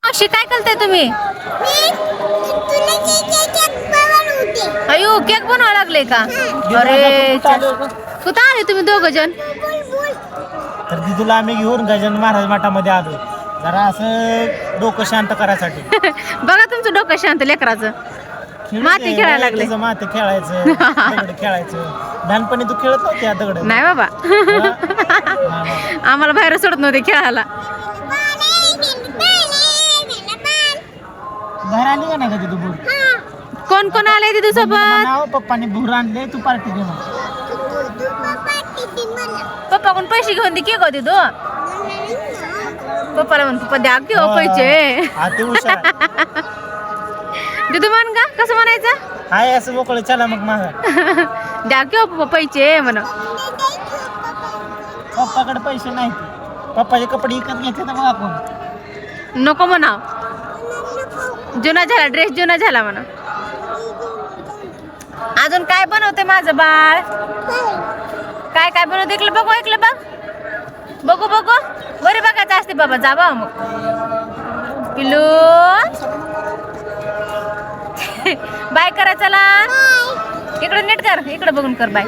मावशी काय करताय तुम्ही? अयो केक बनवायला लागले का? अरे कुठं आले तुम्ही दोघ जण? तर दिदूला आम्ही घेऊन गजानन महाराज मठामध्ये आलो जरा असं डोकं शांत करायसाठी. बघा तुमचं डोकं शांत लेकराचं. माती खेळायला लागले. माती खेळायचं दगड खेळायचं. लहानपणी तू खेळत नव्हती या दगड? नाही बाबा आम्हाला बाहेर सोडत नव्हते खेळायला. बाहेर आली का नाही का तिथं भूर? कोण कोण आले तिथं सोबत? पप्पाने भूर आणले तू पार्टी दे मग. पप्पा कोण पैसे घेऊन दे केक होते तू? पप्पाला म्हण पप्पा द्या की हो पैसे. ते हुशार तिथं म्हण का कसं म्हणायचं? हाय असं मोकळं चला मग मागा. द्या की हो पप्पा पैसे म्हण. पप्पाकडे पैसे नाही. पप्पाचे कपडे विकत घेते तर बघा कोण. नको म्हणा जुना झाला ड्रेस जुना झाला म्हणा. अजून काय बनवते माझं बाळ? काय काय बनवते ऐकलं बघू ऐकलं बघ बघू बघू बरे बघायचं असते बाबा जा बा मग पिल्लू. बाय करा चला इकडं नीट कर इकडं बघून कर बाय.